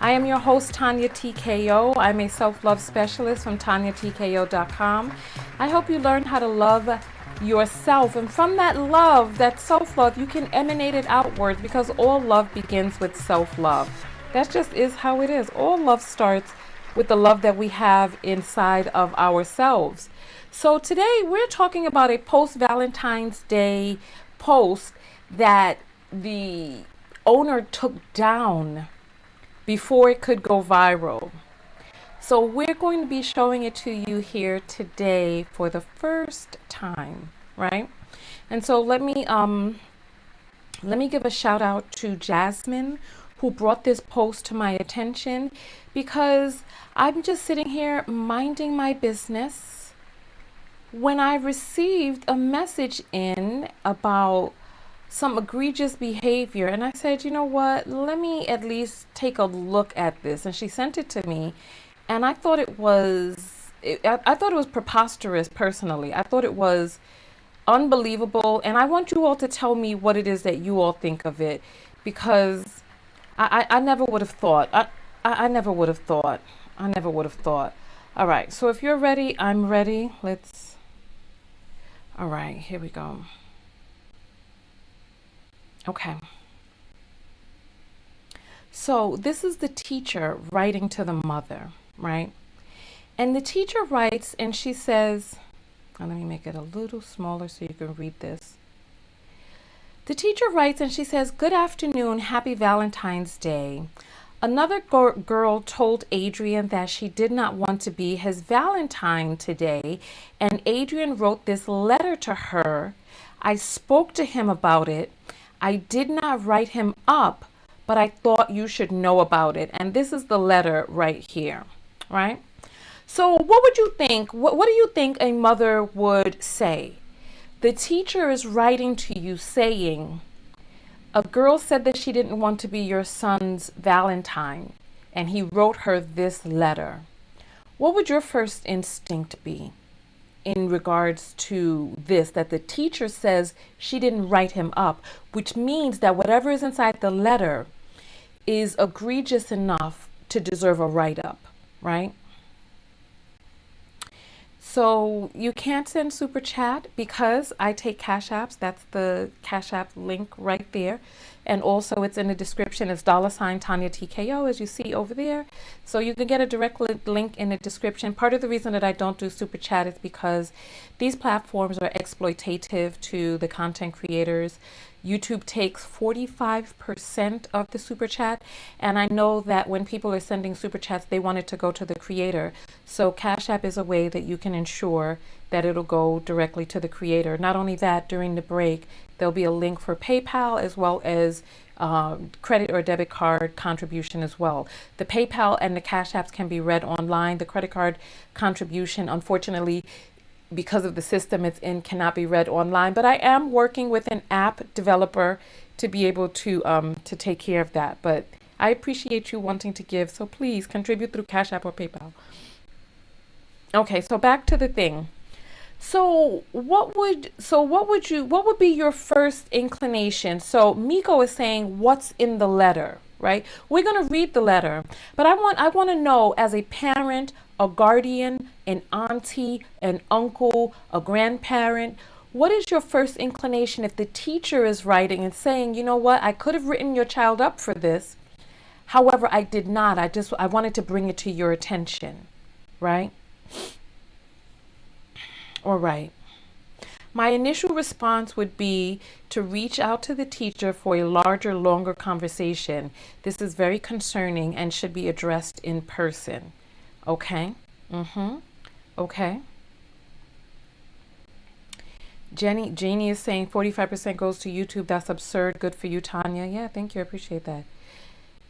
I am your host, Tonya TKO. I'm a self-love specialist from TonyaTKO.com. I hope you learn how to love yourself. And from that love, that self-love, you can emanate it outwards because all love begins with self-love. That just is how it is. All love starts with the love that we have inside of ourselves. So today we're talking about a post-Valentine's Day post that the owner took down before it could go viral. So we're going to be showing it to you here today for the first time, right? And so let me give a shout out to Jasmine, who brought this post to my attention, because I'm just sitting here minding my business when I received a message in about some egregious behavior, and I said, you know what, let me at least take a look at this. And she sent it to me, and I thought it was preposterous. Personally, I thought it was unbelievable, and I want you all to tell me what it is that you all think of it, because I never would have thought. I never would have thought. I never would have thought. All right, so if you're ready, I'm ready. All right, here we go. Okay. So this is the teacher writing to the mother, right? And the teacher writes and she says, let me make it a little smaller so you can read this. The teacher writes and she says, "Good afternoon, happy Valentine's Day. Another girl told Adrian that she did not want to be his Valentine today, and Adrian wrote this letter to her. I spoke to him about it. I did not write him up, but I thought you should know about it." And this is the letter right here, right? So what would you think? What do you think a mother would say? The teacher is writing to you saying, a girl said that she didn't want to be your son's Valentine, and he wrote her this letter. What would your first instinct be in regards to this, that the teacher says she didn't write him up, which means that whatever is inside the letter is egregious enough to deserve a write-up, right? So you can't send super chat because I take Cash Apps. That's the Cash App link right there. And also it's in the description. It's $ Tonya TKO, as you see over there. So you can get a direct link in the description. Part of the reason that I don't do super chat is because these platforms are exploitative to the content creators. YouTube takes 45% of the super chat, and I know that when people are sending super chats, they want it to go to the creator. So Cash App is a way that you can ensure that it'll go directly to the creator. Not only that, during the break, there'll be a link for PayPal as well as credit or debit card contribution as well. The PayPal and the Cash Apps can be read online. The credit card contribution, unfortunately, because of the system it's in, cannot be read online, but I am working with an app developer to be able to take care of that. But I appreciate you wanting to give, so please contribute through Cash App or PayPal. Okay, so back to the thing. So what would be your first inclination? So Miko is saying, what's in the letter, right? We're going to read the letter, but I want to know, as a parent, a guardian, an auntie, an uncle, a grandparent, what is your first inclination if the teacher is writing and saying, you know what, I could have written your child up for this. However, I did not. I wanted to bring it to your attention, right? All right. My initial response would be to reach out to the teacher for a larger, longer conversation. This is very concerning and should be addressed in person. Okay? Okay. Janie is saying 45% goes to YouTube. That's absurd. Good for you, Tonya. Yeah, thank you. I appreciate that.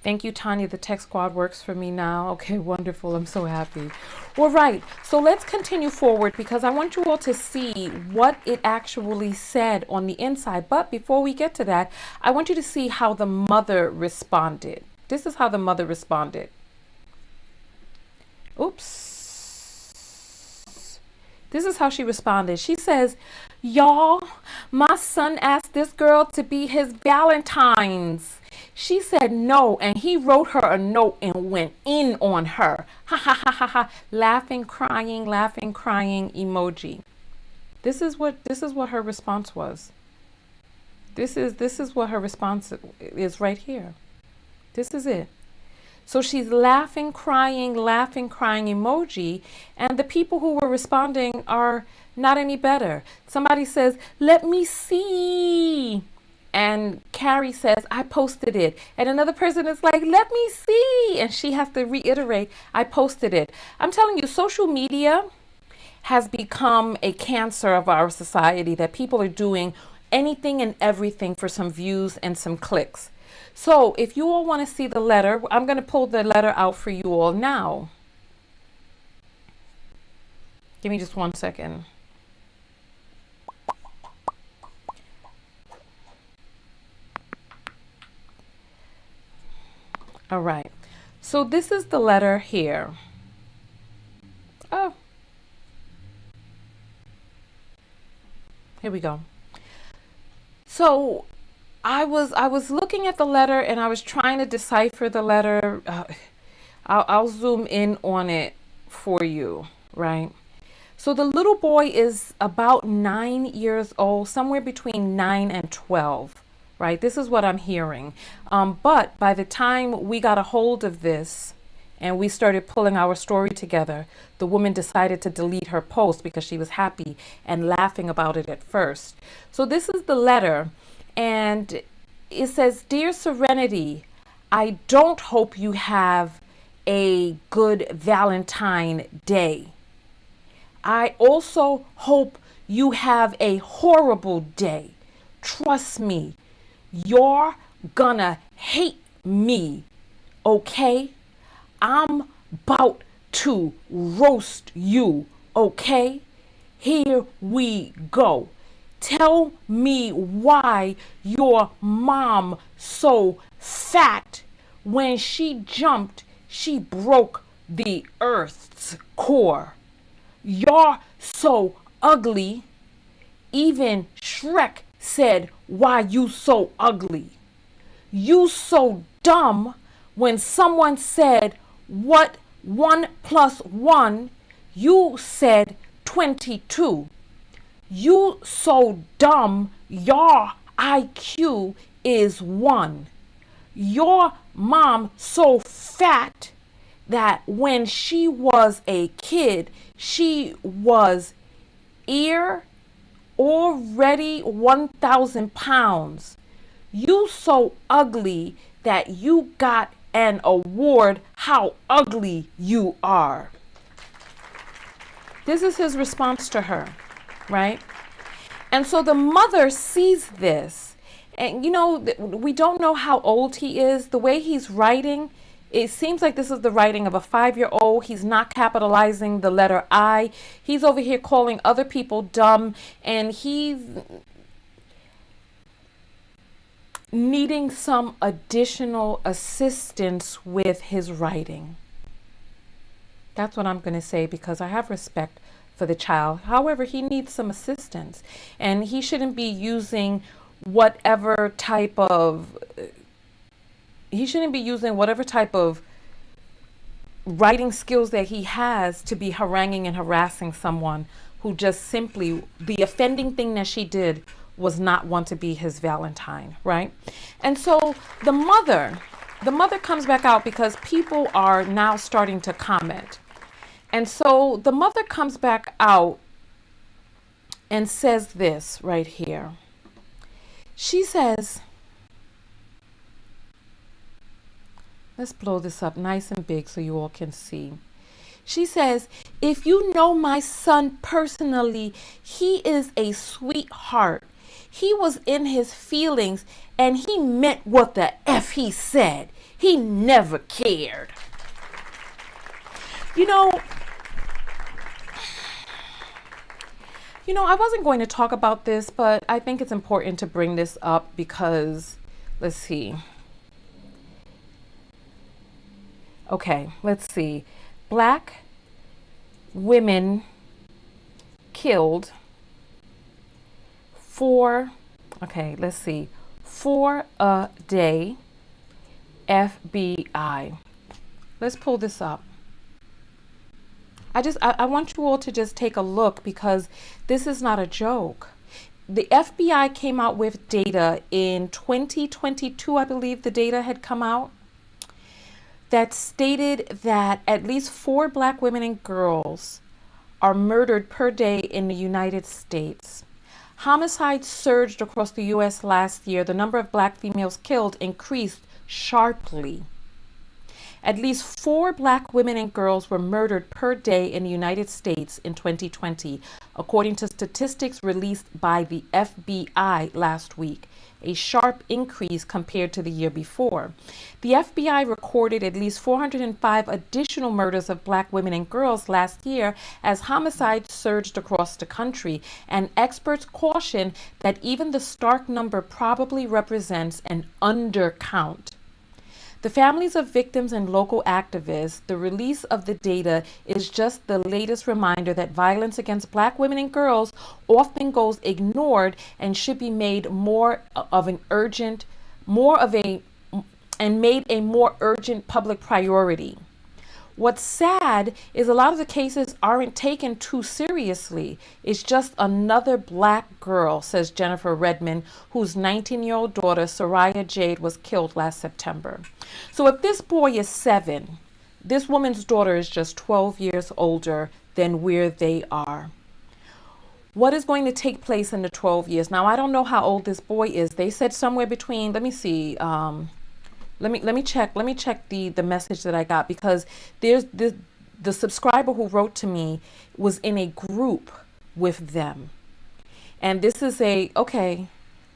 Thank you, Tonya. The tech squad works for me now. Okay, wonderful. I'm so happy. All right. So let's continue forward because I want you all to see what it actually said on the inside. But before we get to that, I want you to see how the mother responded. This is how the mother responded. Oops. This is how she responded. She says, "Y'all, my son asked this girl to be his Valentine's. She said no, and he wrote her a note and went in on her. Ha ha ha ha ha. Laughing, crying emoji. This is what her response was. This is what her response is right here. This is it. So she's laughing, crying emoji, and the people who were responding are not any better. Somebody says, "Let me see." And Carrie says, "I posted it." And another person is like, "Let me see." And she has to reiterate, "I posted it." I'm telling you, social media has become a cancer of our society, that people are doing anything and everything for some views and some clicks. So if you all want to see the letter, I'm going to pull the letter out for you all now. Give me just 1 second. All right. So this is the letter here. Oh. Here we go. So I was looking at the letter and I was trying to decipher the letter. I'll zoom in on it for you, right? So the little boy is about 9 years old, somewhere between 9 and 12, right? This is what I'm hearing. But by the time we got a hold of this and we started pulling our story together, the woman decided to delete her post because she was happy and laughing about it at first. So this is the letter, and it says, "Dear Serenity, I don't hope you have a good Valentine Day. I also hope you have a horrible day. Trust me, you're gonna hate me, okay? I'm about to roast you, okay? Here we go. Tell me why your mom so fat. When she jumped, she broke the earth's core. You're so ugly. Even Shrek said, why you so ugly? You so dumb. When someone said, what 1 + 1, you said 22. You so dumb, your IQ is 1. Your mom so fat that when she was a kid, she was already 1,000 pounds. You so ugly that you got an award. How ugly you are." This is his response to her, right? And so the mother sees this, and we don't know how old he is. The way he's writing, it seems like this is the writing of a 5-year-old. He's not capitalizing the letter I. He's over here calling other people dumb, and he's needing some additional assistance with his writing. That's what I'm going to say, because I have respect for the child. However, he needs some assistance, and he shouldn't be using whatever type of writing skills that he has to be haranguing and harassing someone who just simply, the offending thing that she did was not want to be his Valentine, right? And so the mother comes back out because people are now starting to comment. And so the mother comes back out and says this right here. She says, let's blow this up nice and big so you all can see. She says, "If you know my son personally, he is a sweetheart. He was in his feelings and he meant what the F he said. He never cared." I wasn't going to talk about this, but I think it's important to bring this up because, let's see. Okay, let's see. Black women killed for a day FBI. Let's pull this up. I want you all to just take a look because this is not a joke. The FBI came out with data in 2022, I believe the data had come out, that stated that at least 4 Black women and girls are murdered per day in the United States. Homicides surged across the U.S. last year. The number of Black females killed increased sharply. At least 4 Black women and girls were murdered per day in the United States in 2020, according to statistics released by the FBI last week, a sharp increase compared to the year before. The FBI recorded at least 405 additional murders of Black women and girls last year as homicides surged across the country, and experts caution that even the stark number probably represents an undercount. The families of victims and local activists, the release of the data is just the latest reminder that violence against Black women and girls often goes ignored and should be made more of an urgent, made a more urgent public priority. What's sad is a lot of the cases aren't taken too seriously. It's just another Black girl, says Jennifer Redmond, whose 19-year-old daughter, Soraya Jade, was killed last September. So if this boy is 7, this woman's daughter is just 12 years older than where they are. What is going to take place in the 12 years? Now, I don't know how old this boy is. They said somewhere between, let me see, let me check the message that I got, because there's the subscriber who wrote to me was in a group with them. And this is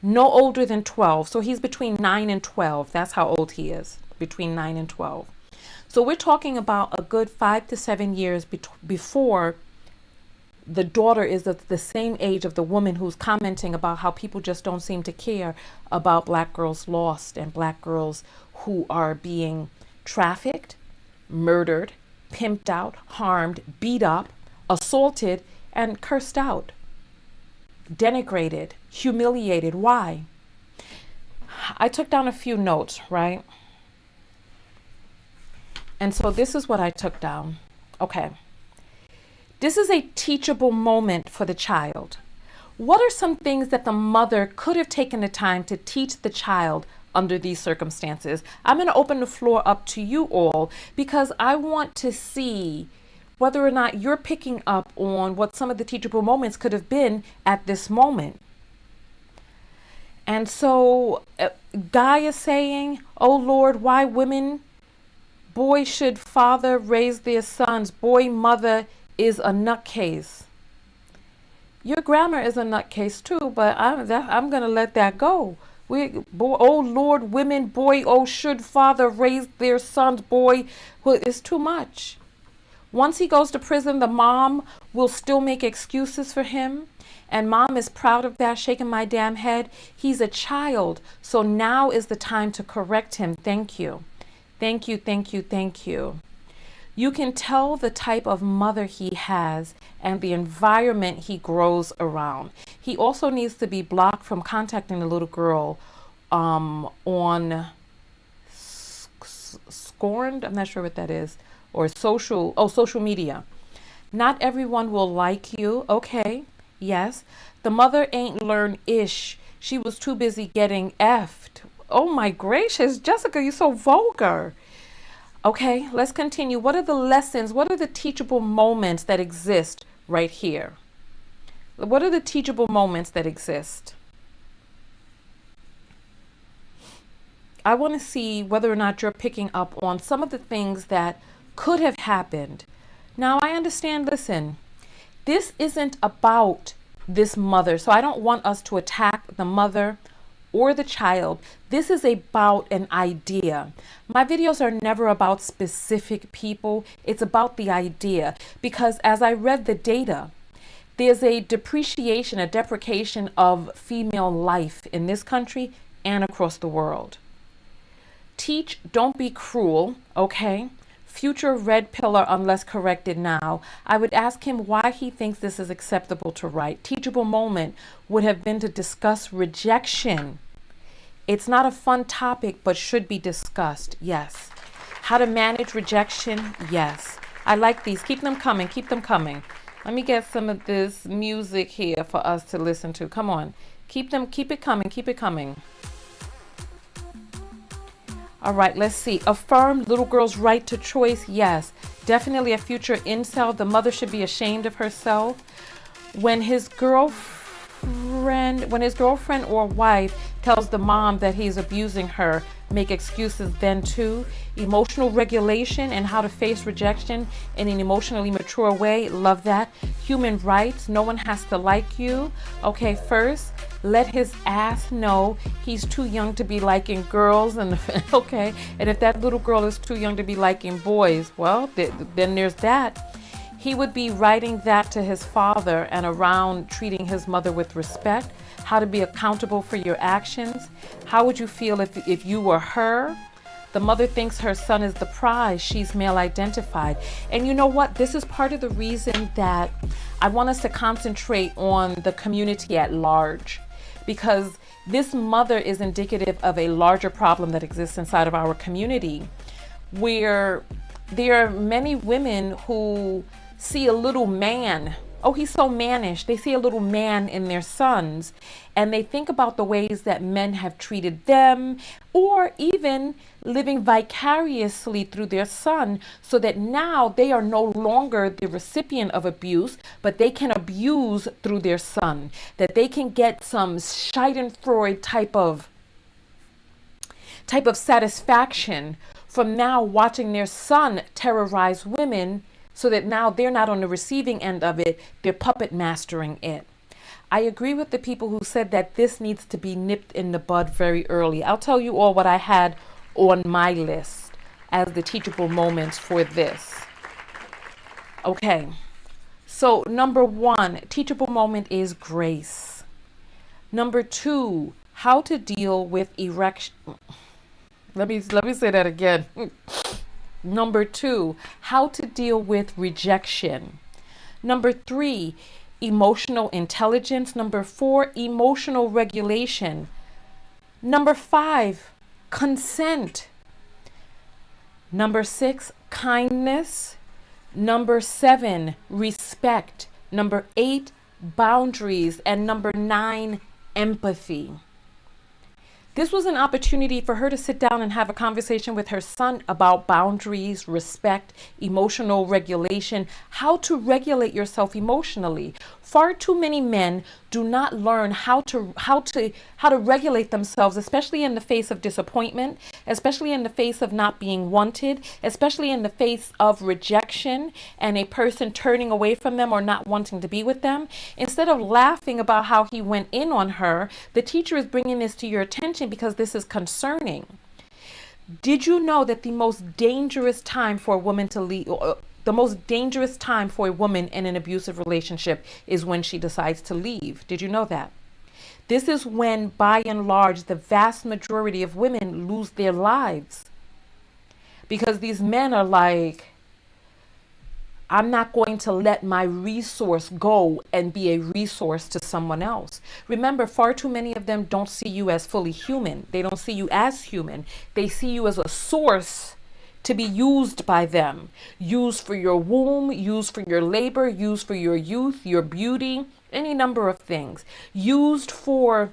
no older than 12. So he's between 9 and 12. That's how old he is, between 9 and 12. So we're talking about a good 5 to 7 years before the daughter is of the same age of the woman who's commenting about how people just don't seem to care about Black girls lost and Black girls who are being trafficked, murdered, pimped out, harmed, beat up, assaulted, and cursed out, denigrated, humiliated. Why? I took down a few notes, right? And so this is what I took down. Okay. This is a teachable moment for the child. What are some things that the mother could have taken the time to teach the child under these circumstances? I'm going to open the floor up to you all because I want to see whether or not you're picking up on what some of the teachable moments could have been at this moment. And so Guy is saying, oh Lord, why women? Boy should father raise their sons. Boy mother is a nutcase. Your grammar is a nutcase too, but I'm going to let that go. Oh Lord, women, boy, oh, should father raise their sons, boy, well, it's too much. Once he goes to prison, the mom will still make excuses for him. And mom is proud of that, shaking my damn head. He's a child. So now is the time to correct him. Thank you. Thank you, thank you, thank you. You can tell the type of mother he has and the environment he grows around. He also needs to be blocked from contacting the little girl on Scorned, I'm not sure what that is, or social media. Not everyone will like you. Okay, yes. The mother ain't learned ish. She was too busy getting effed. Oh my gracious, Jessica, you're so vulgar. Okay, let's continue. What are the lessons? What are the teachable moments that exist right here? What are the teachable moments that exist? I want to see whether or not you're picking up on some of the things that could have happened. Now, I understand, listen, this isn't about this mother, so I don't want us to attack the mother or the child. This is about an idea. My videos are never about specific people. It's about the idea, because as I read the data, there's a deprecation of female life in this country and across the world. Teach, don't be cruel, okay? Future red pillar unless corrected now. I would ask him why he thinks this is acceptable to write. Teachable moment would have been to discuss rejection It's not a fun topic, but should be discussed. Yes. How to manage rejection. Yes. I like these. Keep them coming. Keep them coming. Let me get some of this music here for us to listen to. Come on. Keep it coming. Keep it coming. All right, let's see. Affirm little girl's right to choice. Yes. Definitely a future incel. The mother should be ashamed of herself. When his girlfriend or wife tells the mom that he's abusing her, make excuses then too. Emotional regulation and how to face rejection in an emotionally mature way. Love that. Human rights. No one has to like you. Okay, first, let his ass know he's too young to be liking girls. And okay, and if that little girl is too young to be liking boys, well, then there's that. He would be writing that to his father and around treating his mother with respect. How to be accountable for your actions. How would you feel if you were her? The mother thinks her son is the prize. She's male identified. And you know what? This is part of the reason that I want us to concentrate on the community at large, because this mother is indicative of a larger problem that exists inside of our community, where there are many women who see a little man. Oh, he's so mannish. They see a little man in their sons, and they think about the ways that men have treated them, or even living vicariously through their son, so that now they are no longer the recipient of abuse, but they can abuse through their son, that they can get some Schadenfreude type of satisfaction from now watching their son terrorize women, so that now they're not on the receiving end of it, they're puppet mastering it. I agree with the people who said that this needs to be nipped in the bud very early. I'll tell you all what I had on my list as the teachable moments for this. Okay, so number 1, teachable moment is grace. Number 2, how to deal with erection. Let me say that again. Number 2, how to deal with rejection. Number 3, emotional intelligence. Number 4, emotional regulation. Number 5, consent. Number 6, kindness. Number 7, respect. Number 8, boundaries. And number 9, empathy. This was an opportunity for her to sit down and have a conversation with her son about boundaries, respect, emotional regulation, how to regulate yourself emotionally. Far too many men do not learn how to regulate themselves, especially in the face of disappointment, especially in the face of not being wanted, especially in the face of rejection and a person turning away from them or not wanting to be with them. Instead of laughing about how he went in on her, the teacher is bringing this to your attention because this is concerning. Did you know that the most dangerous time for a woman to leave, the most dangerous time for a woman in an abusive relationship is when she decides to leave? Did you know that? This is when, by and large, the vast majority of women lose their lives. Because these men are like, I'm not going to let my resource go and be a resource to someone else. Remember, far too many of them don't see you as fully human. They don't see you as human. They see you as a source to be used by them. Used for your womb, used for your labor, used for your youth, your beauty, any number of things. Used for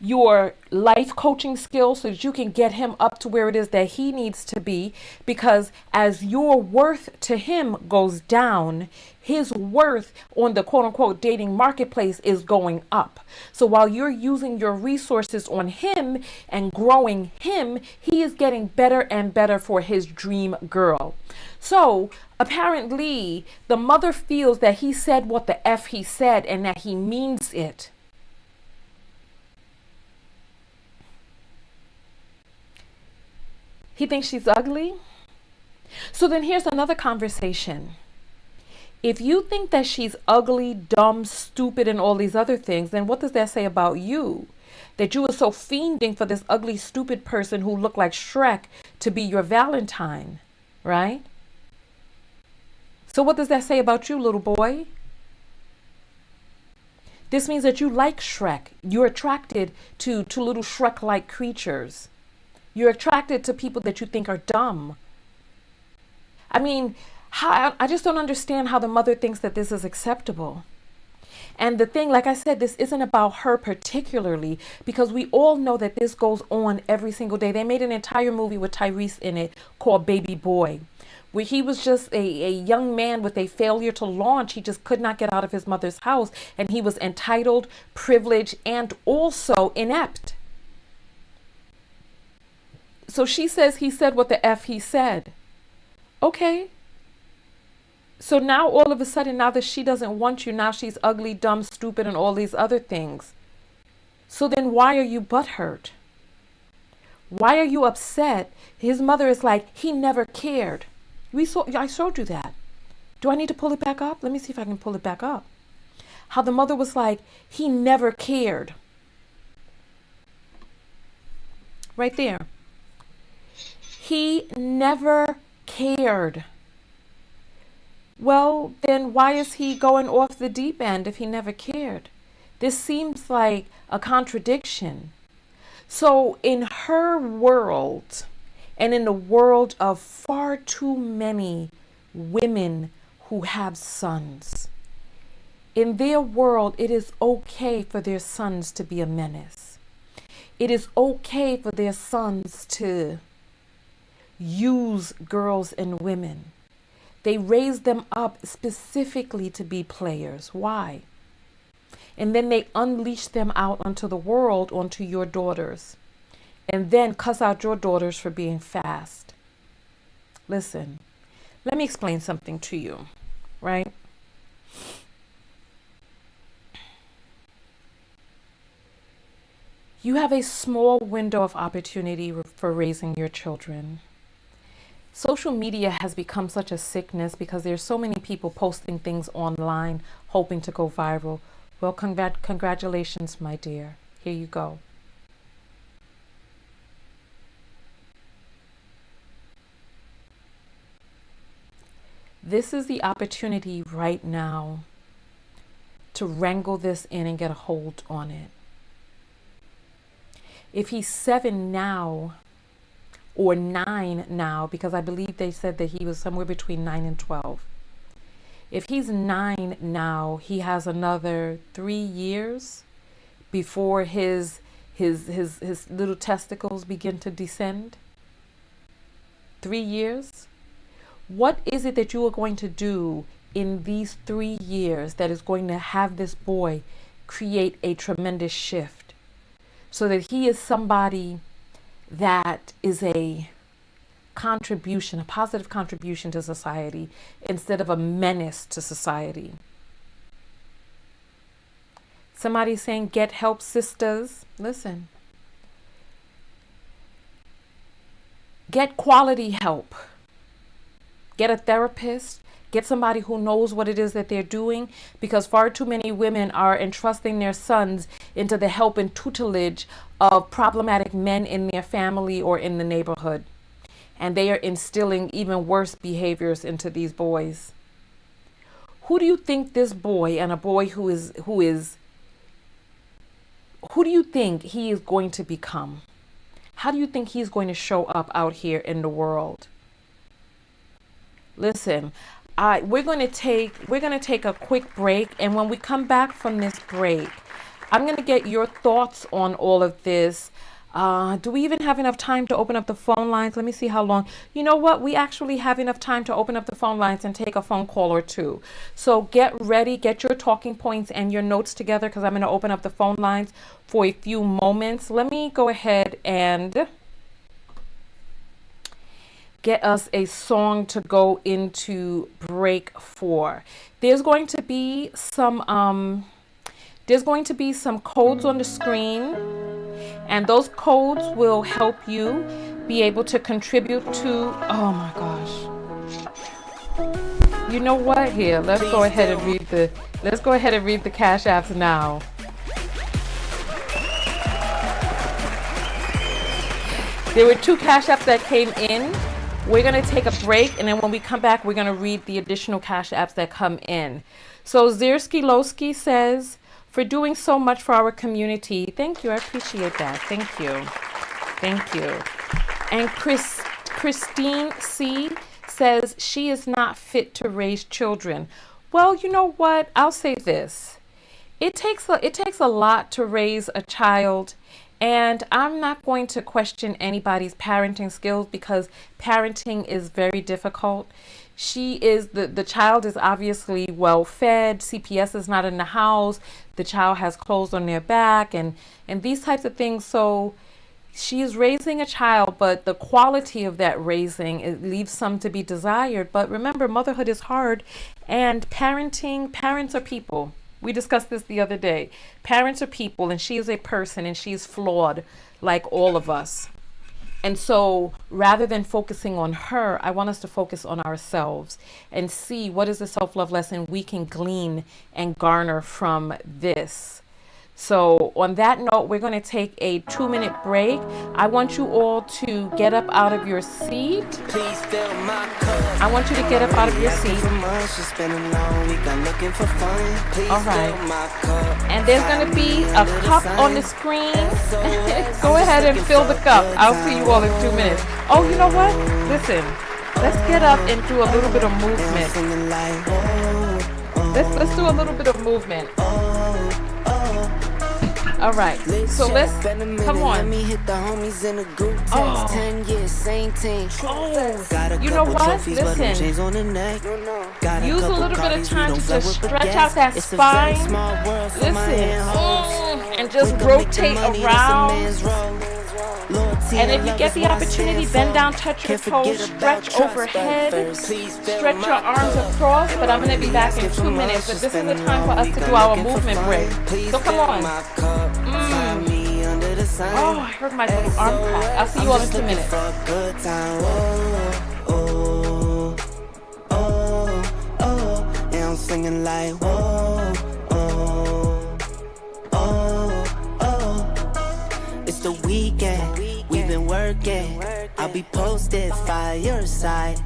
your life coaching skills so that you can get him up to where it is that he needs to be, because as your worth to him goes down, his worth on the quote unquote dating marketplace is going up. So while you're using your resources on him and growing him, he is getting better and better for his dream girl. So apparently the mother feels that he said what the F he said and that he means it. He thinks she's ugly. So then here's another conversation. If you think that she's ugly, dumb, stupid, and all these other things, then what does that say about you? That you were so fiending for this ugly, stupid person who looked like Shrek to be your Valentine, right? So what does that say about you, little boy? This means that you like Shrek. You're attracted to little Shrek-like creatures. You're attracted to people that you think are dumb. I mean, I just don't understand how the mother thinks that this is acceptable. And the thing, like I said, this isn't about her particularly, because we all know that this goes on every single day. They made an entire movie with Tyrese in it called Baby Boy, where he was just a young man with a failure to launch. He just could not get out of his mother's house, and he was entitled, privileged, and also inept. So she says he said what the F he said. Okay. So now all of a sudden, now that she doesn't want you, now she's ugly, dumb, stupid, and all these other things. So then why are you butthurt? Why are you upset? His mother is like, he never cared. I showed you that. Do I need to pull it back up? Let me see if I can pull it back up. How the mother was like, he never cared. Right there. He never cared. Well, then why is he going off the deep end if he never cared? This seems like a contradiction. So in her world, and in the world of far too many women who have sons, in their world, it is okay for their sons to be a menace. It is okay for their sons to use girls and women. They raise them up specifically to be players. Why? And then they unleash them out onto the world, onto your daughters. And then cuss out your daughters for being fast. Listen, let me explain something to you, right? You have a small window of opportunity for raising your children. Social media has become such a sickness because there's so many people posting things online hoping to go viral. Well, congratulations, my dear. Here you go. This is the opportunity right now to wrangle this in and get a hold on it. If he's 7 now, or 9 now, because I believe they said that he was somewhere between 9 and 12. If he's 9 now, he has another 3 years before his little testicles begin to descend. 3 years. What is it that you are going to do in these 3 years that is going to have this boy create a tremendous shift so that he is somebody that is a contribution, a positive contribution to society instead of a menace to society? Somebody's saying, get help, sisters. Listen. Get quality help. Get a therapist. Get somebody who knows what it is that they're doing, because far too many women are entrusting their sons into the help and tutelage of problematic men in their family or in the neighborhood. And they are instilling even worse behaviors into these boys. Who do you think this boy, and a boy who do you think he is going to become? How do you think he's going to show up out here in the world? Listen, we're going to take a quick break, and when we come back from this break, I'm going to get your thoughts on all of this. Do we even have enough time to open up the phone lines? Let me see how long. You know what? We actually have enough time to open up the phone lines and take a phone call or two. So get ready, get your talking points and your notes together, because I'm going to open up the phone lines for a few moments. Let me go ahead and get us a song to go into break for. There's going to be some codes on the screen, and those codes will help you be able to contribute to, oh my gosh. You know what? Here, let's go ahead and read the Cash Apps now. There were 2 Cash Apps that came in. We're going to take a break, and then when we come back, we're going to read the additional Cash Apps that come in. So Zirski Lowski says, for doing so much for our community. Thank you. I appreciate that. Thank you. Thank you. And Christine C says she is not fit to raise children. Well, you know what? I'll say this. It takes a lot to raise a child, and I'm not going to question anybody's parenting skills because parenting is very difficult. The child is obviously well fed. CPS is not in the house. The child has clothes on their back and these types of things. So she is raising a child, but the quality of that raising, it leaves some to be desired. But remember, motherhood is hard, and parents are people. We discussed this the other day. Parents are people, and she is a person, and she's flawed like all of us. And so rather than focusing on her, I want us to focus on ourselves and see what is the self-love lesson we can glean and garner from this. So on that note, we're going to take a 2-minute break. I want you all to get up out of your seat. Please fill my cup. I want you to get up out of your seat. All right. And there's going to be a cup on the screen. Go ahead and fill the cup. I'll see you all in 2 minutes. Oh, you know what? Listen, let's get up and do a little bit of movement. Let's do a little bit of movement. All right, so let's, come on. Oh, you know what? Listen, use a little bit of time to just stretch out that spine. Listen, and just rotate around. And if you get the opportunity, bend down, touch your toes, stretch overhead, stretch your arms across. But I'm going to be back in 2 minutes. But this is the time for us to do our movement break. So come on. Oh, I heard my little arm crack. I'll see you all in 2 minutes. And I'm singing like, whoa, it's the weekend, we've been working. I'll be posted, fireside.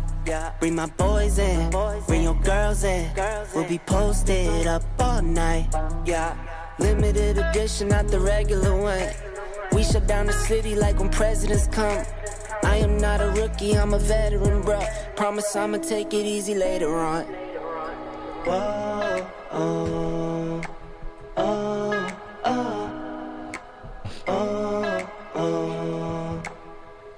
Bring my boys in, bring your girls in. We'll be posted up all night. Limited edition, not the regular one. We shut down the city like when presidents come. I am not a rookie, I'm a veteran, bro. Promise I'ma take it easy later on. Whoa, oh, oh, oh. Oh, oh,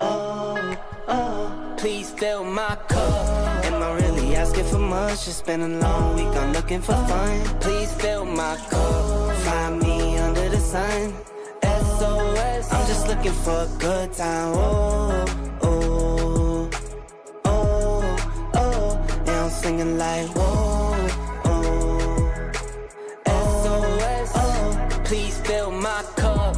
oh, oh. Please fill my cup. Am I really asking for much? Just been a long week, I'm looking for fun. Please fill my cup. Find me under the sun. SOS, I'm just looking for a good time. Oh, oh, oh, oh. And I'm singing like, whoa, oh. SOS, oh. Please fill my cup.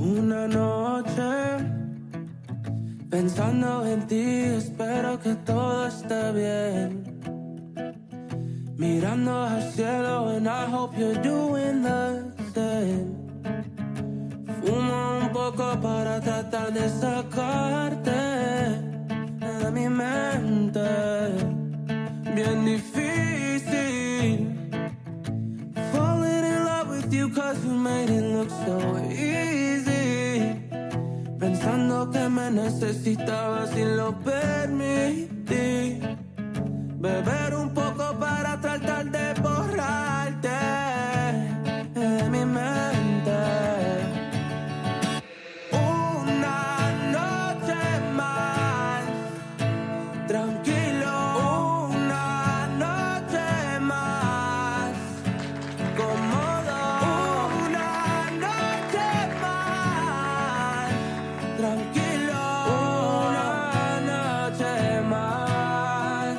Una noche pensando en ti, espero que todo esté bien. Mirando al cielo, and I hope you're doing the same. Fumo un poco para tratar de sacarte de mi mente. Bien difícil falling in love with you, cause you made it look so easy. Pensando que me necesitabas y lo permití. Beber un poco para tratar de borrarte de mi mente. Una noche más, tranquilo. Una noche más, cómodo. Una noche más, tranquilo. Una noche más.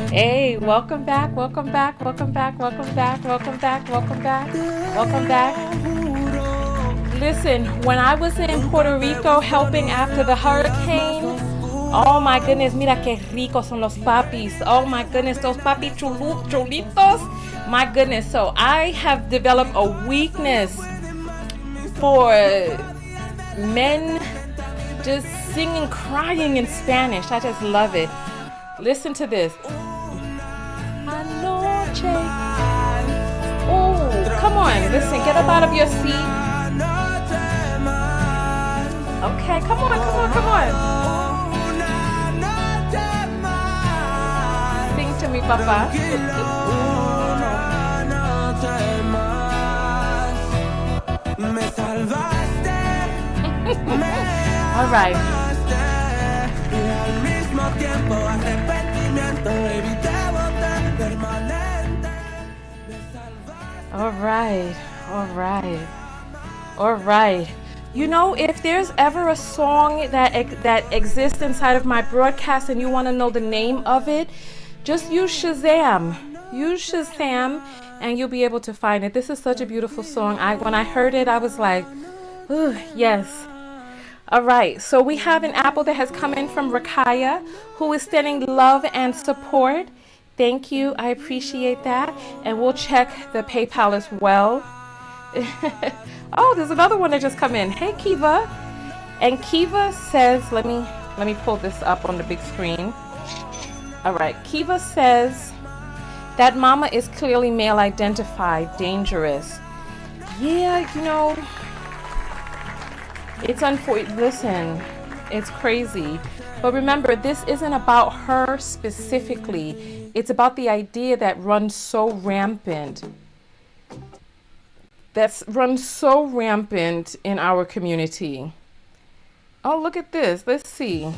Hey, welcome back, welcome back, welcome back, welcome back, welcome back, welcome back, welcome back. Listen, when I was in Puerto Rico helping after the hurricane, Oh my goodness, mira que ricos son los papis. Oh my goodness, those papi chulitos. My goodness, so I have developed a weakness for men just singing, crying in Spanish. I just love it. Listen to this. Anoche. Oh, come on, listen, get up out of your seat. Okay, come on. Sing to me, Papa. All right. All right. You know, if there's ever a song that exists inside of my broadcast and you want to know the name of it, just use Shazam. And you'll be able to find it. This is such a beautiful song. When I heard it, I was like, ooh, yes. All right, so we have an apple that has come in from Rakaya, who is sending love and support. Thank you, I appreciate that. And we'll check the PayPal as well. Oh, there's another one that just come in. Hey, Kiva. And Kiva says, let me pull this up on the big screen. All right, Kiva says that mama is clearly male identified, dangerous. Yeah, you know, it's unfortunate. Listen, it's crazy. But remember, this isn't about her specifically. It's about the idea that runs so rampant. That's run so rampant in our community. Oh, look at this. Let's see.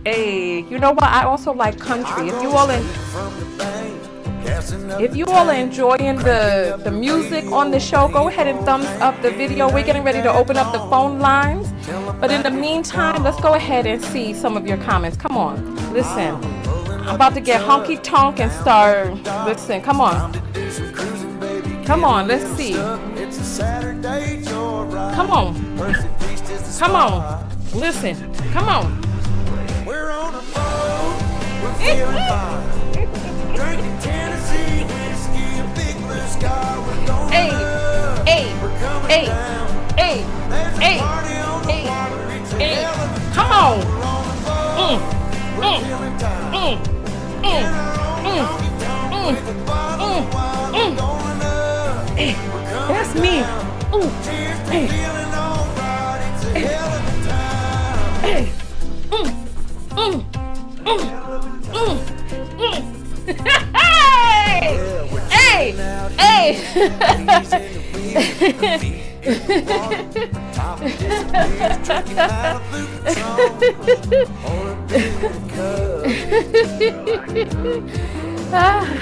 Hey, you know what? I also like country. If you all are enjoying the music on the show, go ahead and thumbs up the video. We're getting ready to open up the phone lines. But in the meantime, let's go ahead and see some of your comments. Come on. Listen. I'm about to get honky tonk and start. Listen, come on. Come on, let's see. Come on. Come on. Listen. Come on. We're on a boat. We're feeling fine. Drinking Tennessee whiskey, a big blue sky. We're going up. We're coming down. There's a party on the water. It's a hell of a time. Come on. We're on a boat. We're feeling fine. That's me.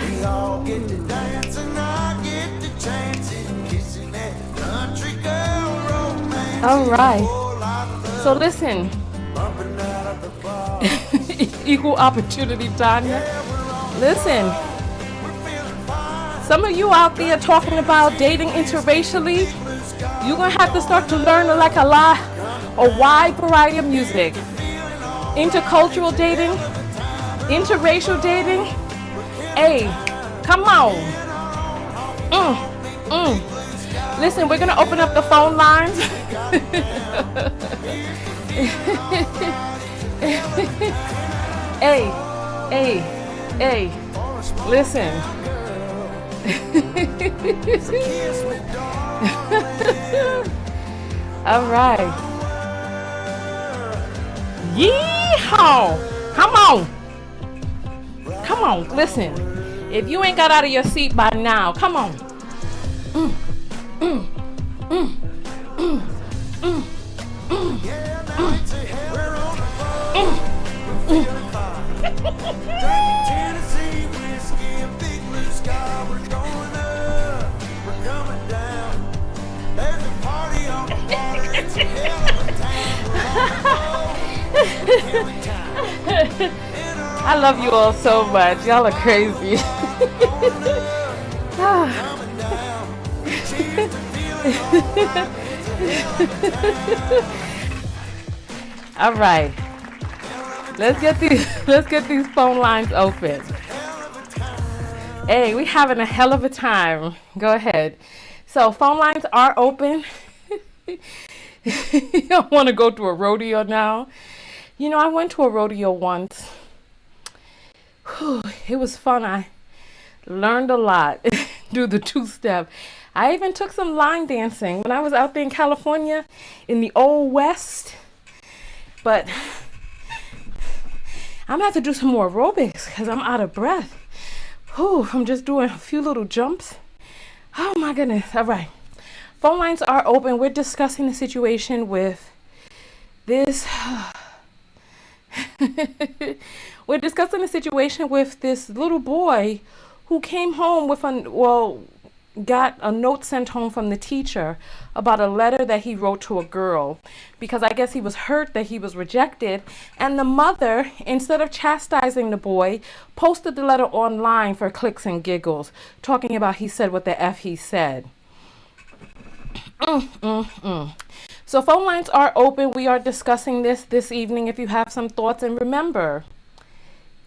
We all get to dance and I get to chance it, kissing that country girl romance. All right. So listen. Equal opportunity, Tonya. Listen. Some of you out there talking about dating interracially, you're gonna have to start to learn like a wide variety of music. Intercultural dating, interracial dating. Hey, come on. Listen, we're gonna open up the phone lines. Hey, listen. All right. Yeehaw! Come on, listen. If you ain't got out of your seat by now, come on. Tennessee whiskey, a big blue sky. We're going up, we're coming down. There's a party on the water. It's a hell of a time. I love you all so much. Y'all are crazy. All right. Let's get these phone lines open. Hey, we having a hell of a time. Go ahead. So phone lines are open. I want to go to a rodeo now. You know, I went to a rodeo once. Whew, it was fun. I learned a lot. Do the two-step. I even took some line dancing when I was out there in California in the old West. But I'm gonna have to do some more aerobics because I'm out of breath. Whew, I'm just doing a few little jumps. Oh my goodness. All right. Phone lines are open. We're discussing the situation with this. We're discussing the situation with this little boy who came home with got a note sent home from the teacher about a letter that he wrote to a girl because I guess he was hurt that he was rejected, and the mother, instead of chastising the boy, posted the letter online for clicks and giggles, talking about he said what the F he said. So phone lines are open. We are discussing this evening if you have some thoughts, and remember,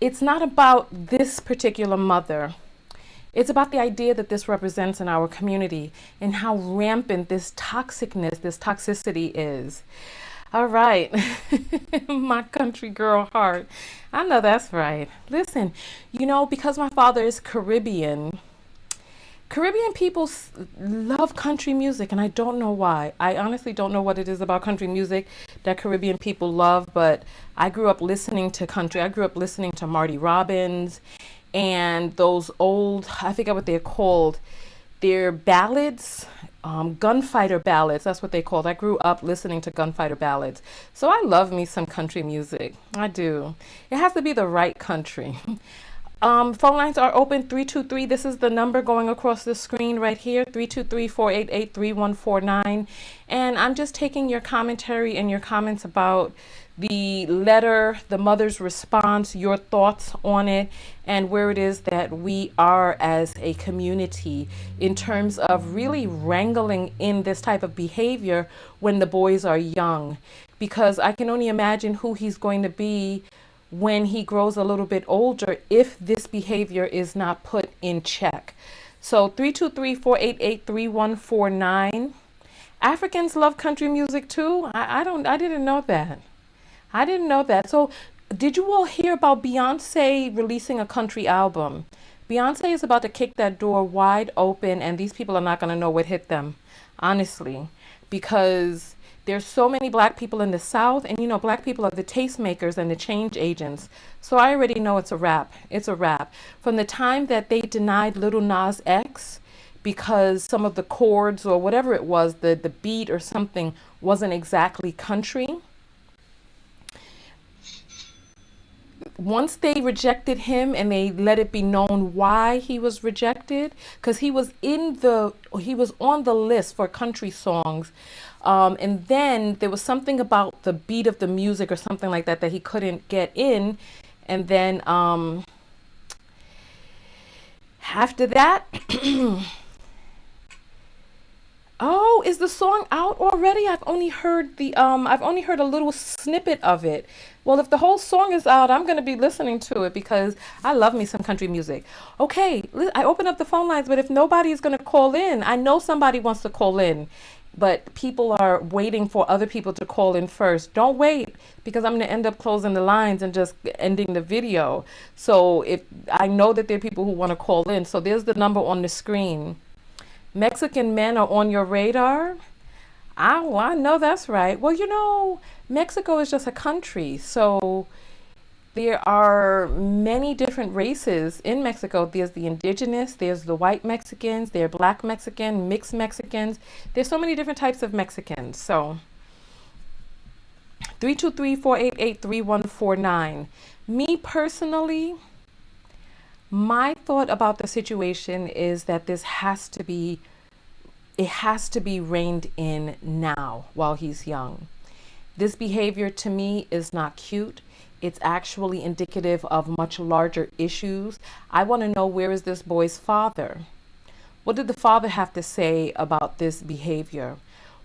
it's not about this particular mother. It's about the idea that this represents in our community and how rampant this toxicity is. All right. My country girl heart. I know that's right. Listen, you know, because my father is Caribbean people love country music, and I don't know why. I honestly don't know what it is about country music that Caribbean people love, but I grew up listening to country. I grew up listening to Marty Robbins and those old, I forget what they're called. They're ballads, gunfighter ballads. That's what they called. I grew up listening to gunfighter ballads. So I love me some country music. I do. It has to be the right country. Phone lines are open, 323. This is the number going across the screen right here, 323-488-3149. And I'm just taking your commentary and your comments about the letter, the mother's response, your thoughts on it, and where it is that we are as a community in terms of really wrangling in this type of behavior when the boys are young. Because I can only imagine who he's going to be when he grows a little bit older if this behavior is not put in check. So 323-488-3149. Africans love country music too. I didn't know that. I didn't know that. So did you all hear about Beyonce releasing a country album? Beyonce is about to kick that door wide open, and these people are not going to know what hit them, honestly, because there's so many black people in the South, and you know, black people are the tastemakers and the change agents. So I already know it's a wrap. It's a wrap. From the time that they denied Lil Nas X because some of the chords or whatever it was, the beat or something wasn't exactly country. Once they rejected him and they let it be known why he was rejected, because he was on the list for country songs, and then there was something about the beat of the music or something like that that he couldn't get in, and then after that, oh, is the song out already? I've only heard a little snippet of it. Well, if the whole song is out, I'm going to be listening to it because I love me some country music. Okay, I open up the phone lines, but if nobody is going to call in, I know somebody wants to call in, but people are waiting for other people to call in first. Don't wait, because I'm going to end up closing the lines and just ending the video. So if I know that there are people who want to call in, so there's the number on the screen. Mexican men are on your radar? I know that's right. Well, you know, Mexico is just a country. So there are many different races in Mexico. There's the indigenous, there's the white Mexicans, there are black Mexican, mixed Mexicans. There's so many different types of Mexicans. So 323-488-3149. Me personally, my thought about the situation is that it has to be reined in now while he's young. This behavior to me is not cute. It's actually indicative of much larger issues. I want to know, where is this boy's father? What did the father have to say about this behavior?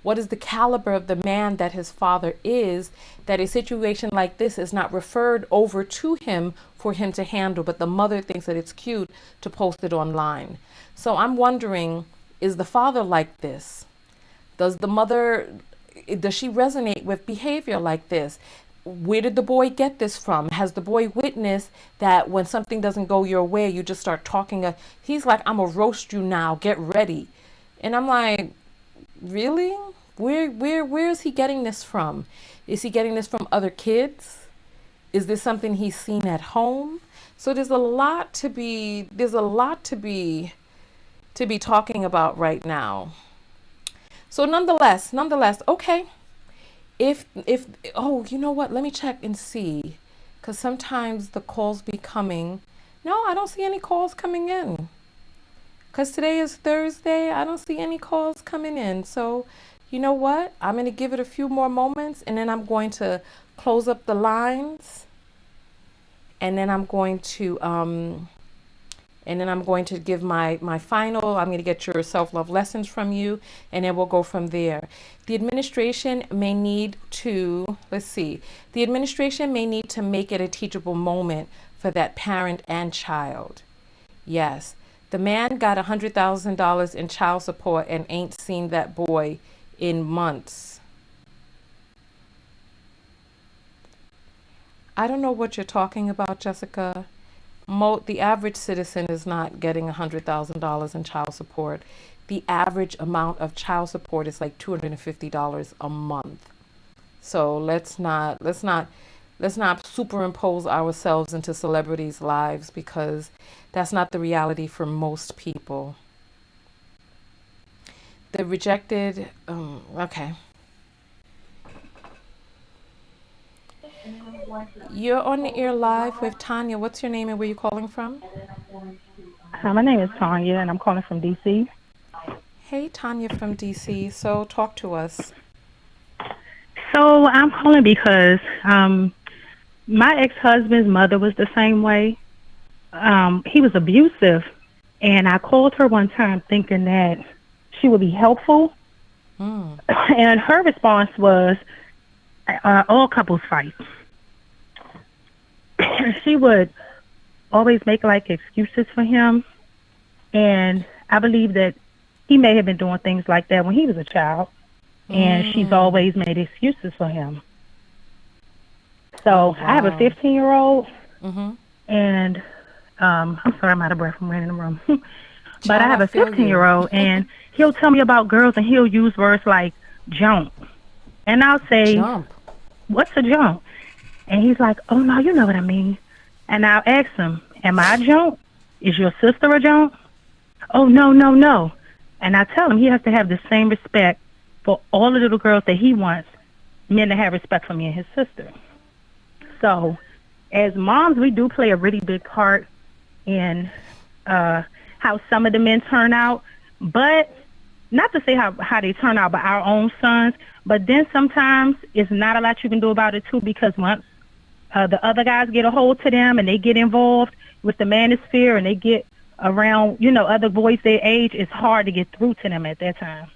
what is the caliber of the man that his father is, that a situation like this is not referred over to him for him to handle, but the mother thinks that it's cute to post it online. So I'm wondering, is the father like this? Does the mother, does she resonate with behavior like this? Where did the boy get this from? Has the boy witnessed that when something doesn't go your way, you just start talking? He's like, I'm gonna roast you now, get ready. And I'm like, really? Where is he getting this from? Is he getting this from other kids? Is this something he's seen at home? So there's a lot to be talking about right now. So nonetheless, okay. If oh, you know what? Let me check and see, because sometimes the calls be coming. No, I don't see any calls coming in. Because today is Thursday, I don't see any calls coming in. So, you know what? I'm going to give it a few more moments, and then I'm going to close up the lines, and then I'm going to give my final. I'm going to get your self-love lessons from you, and then we'll go from there. The administration may need to, the administration may need to make it a teachable moment for that parent and child. Yes, the man got $100,000 in child support and ain't seen that boy in months. I don't know what you're talking about, Jessica. The average citizen is not getting $100,000 in child support. The average amount of child support is like $250 a month. So let's not superimpose ourselves into celebrities' lives, because that's not the reality for most people. The rejected, okay. You're on the air live with Tonya. What's your name and where you calling from? Hi, my name is Tonya, and I'm calling from D.C. Hey, Tonya from D.C. So talk to us. So I'm calling because my ex-husband's mother was the same way. He was abusive, and I called her one time thinking that she would be helpful, and her response was, all couples fight. She would always make like excuses for him, and I believe that he may have been doing things like that when he was a child, and she's always made excuses for him. So I have a 15-year-old, and I'm sorry, I'm out of breath from running the room. But I have a 15-year-old, and he'll tell me about girls, and he'll use words like jump. And I'll say, jump. What's a jump? And he's like, oh, no, you know what I mean. And I'll ask him, am I a jump? Is your sister a jump? Oh, no. And I tell him he has to have the same respect for all the little girls that he wants men to have respect for me and his sister. So as moms, we do play a really big part in how some of the men turn out, but not to say how they turn out by our own sons, but then sometimes it's not a lot you can do about it too, because once the other guys get a hold to them and they get involved with the manosphere and they get around, other boys their age, it's hard to get through to them at that time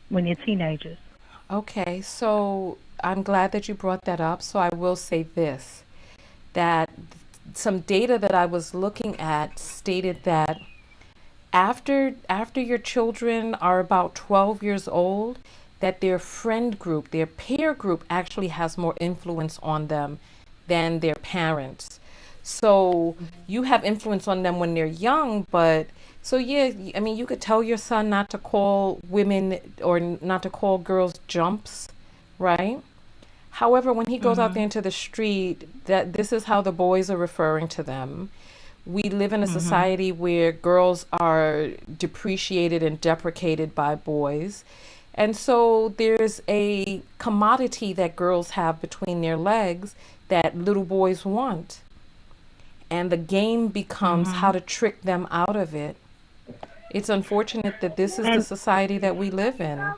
when they're teenagers. Okay, so I'm glad that you brought that up. So I will say this, that some data that I was looking at stated that after your children are about 12 years old, that their friend group, their peer group actually has more influence on them than their parents. So you have influence on them when they're young, but so yeah, I mean, you could tell your son not to call women or not to call girls jumps, right? However, when he goes out there into the street, that this is how the boys are referring to them. We live in a society where girls are depreciated and deprecated by boys. And so there's a commodity that girls have between their legs that little boys want. And the game becomes how to trick them out of it. It's unfortunate that this is the society that we live in.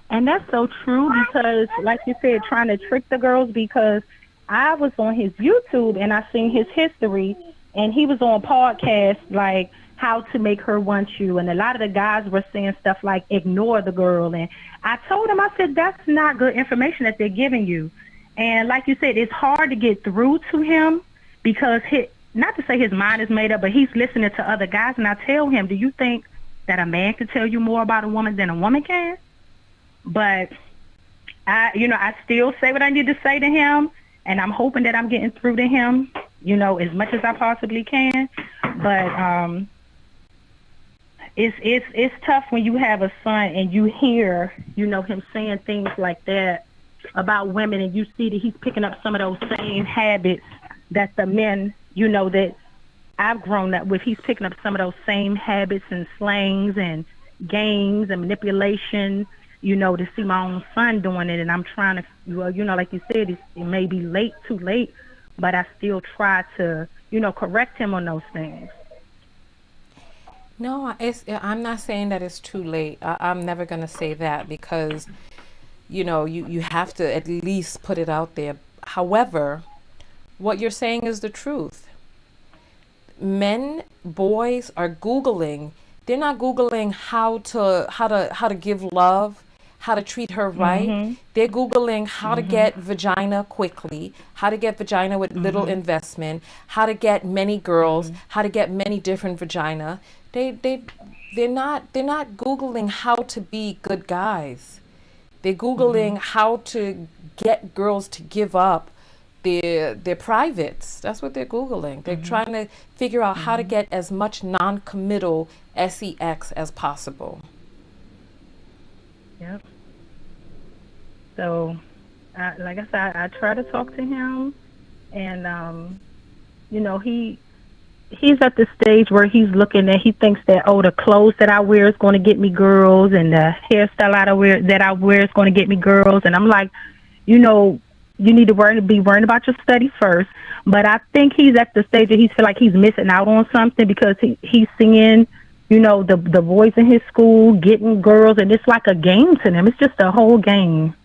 And that's so true because, like you said, trying to trick the girls, because I was on his YouTube and I seen his history, and he was on podcasts like how to make her want you. And a lot of the guys were saying stuff like, ignore the girl. And I told him, I said, that's not good information that they're giving you. And like you said, it's hard to get through to him because, not to say his mind is made up, but he's listening to other guys. And I tell him, do you think that a man can tell you more about a woman than a woman can? But I still say what I need to say to him, and I'm hoping that I'm getting through to him, as much as I possibly can. But it's tough when you have a son and you hear, him saying things like that about women, and you see that he's picking up some of those same habits that the men, that I've grown up with. He's picking up some of those same habits and slangs and games and manipulation, to see my own son doing it. And I'm trying to, like you said, it may be too late, but I still try to, correct him on those things. No, I'm not saying that it's too late. I'm never going to say that because, you have to at least put it out there. However, what you're saying is the truth. Boys are Googling. They're not Googling how to give love, how to treat her right. Mm-hmm. They're Googling how to get vagina quickly, how to get vagina with little investment, how to get many girls, how to get many different vagina. They're not Googling how to be good guys. They're Googling how to get girls to give up their privates. That's what they're Googling. They're trying to figure out how to get as much non-committal sex as possible. Yep. So, like I said, I try to talk to him, and he's at the stage where he's looking at, he thinks that, the clothes that I wear is going to get me girls, and the hairstyle that I wear is going to get me girls. And I'm like, you need to be worrying about your studies first. But I think he's at the stage that he feel like he's missing out on something because he's seeing, the boys in his school getting girls, and it's like a game to them. It's just a whole game.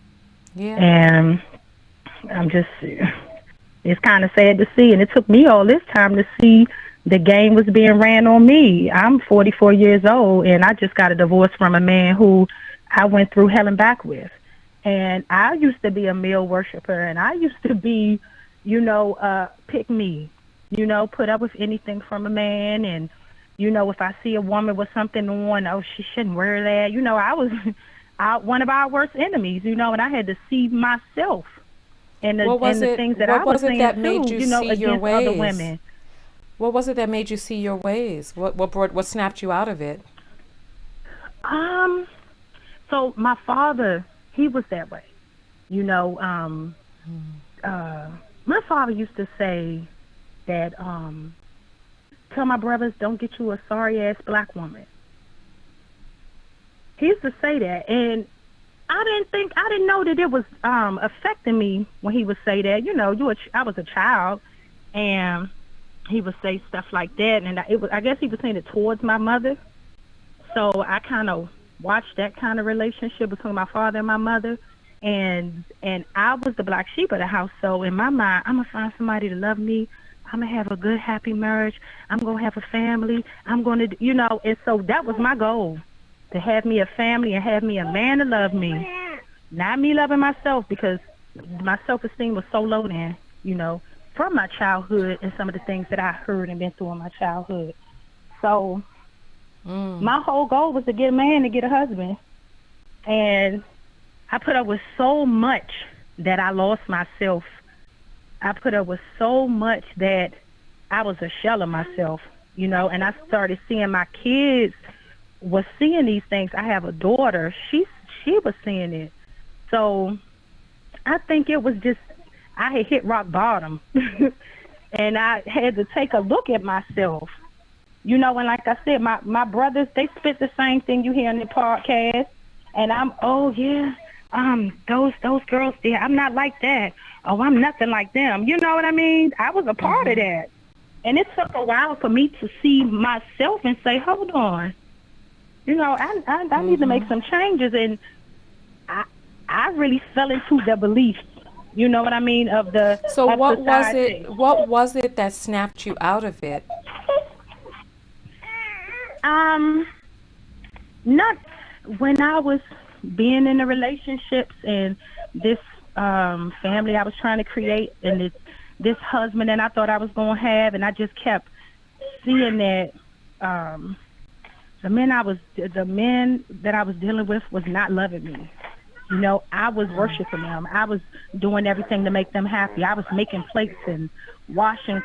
Yeah. And I'm just, it's kind of sad to see. And it took me all this time to see the game was being ran on me. I'm 44 years old, and I just got a divorce from a man who I went through hell and back with. And I used to be a male worshiper, and I used to be, pick me, put up with anything from a man. And, if I see a woman with something on, she shouldn't wear that. I was one of our worst enemies, and I had to see myself and the things that I was saying too, against other women. What was it that made you see your ways? What snapped you out of it? So my father, he was that way. My father used to say that, tell my brothers, don't get you a sorry-ass black woman. He used to say that, and I didn't know that it was affecting me when he would say that. I was a child, and he would say stuff like that, and I guess he was saying it towards my mother. So I kind of watched that kind of relationship between my father and my mother, and I was the black sheep of the house. So in my mind, I'm gonna find somebody to love me. I'm gonna have a good, happy marriage. I'm gonna have a family. I'm gonna, and so that was my goal, to have me a family and have me a man to love me, not me loving myself, because my self-esteem was so low then, from my childhood and some of the things that I heard and been through in my childhood. So my whole goal was to get a man, to get a husband. And I put up with so much that I lost myself. I put up with so much that I was a shell of myself, and I started seeing my kids was seeing these things. I have a daughter. She was seeing it. So I think it was just, I had hit rock bottom. And I had to take a look at myself. And like I said, my brothers, they spit the same thing you hear in the podcast. And I'm, those girls there, I'm not like that. Oh, I'm nothing like them. You know what I mean? I was a part of that. And it took a while for me to see myself and say, hold on. I need to make some changes. And I really fell into the belief, you know what I mean, of the So of what society. was it that snapped you out of it? Um, not when I was being in the relationships and this family I was trying to create, and this husband that I thought I was gonna have, and I just kept seeing that the men that I was dealing with was not loving me. You know, I was worshiping them. I was doing everything to make them happy. I was making plates and washing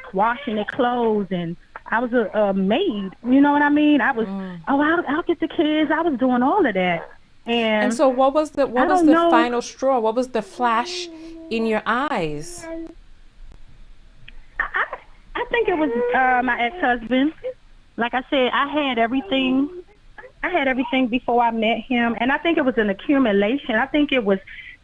their clothes, and I was a maid. You know what I mean? I was, I'll get the kids. I was doing all of that. And so what was the final straw? What was the flash in your eyes? I think it was my ex-husband. Like I said, I had everything before I met him, and I think it was an accumulation. I think it was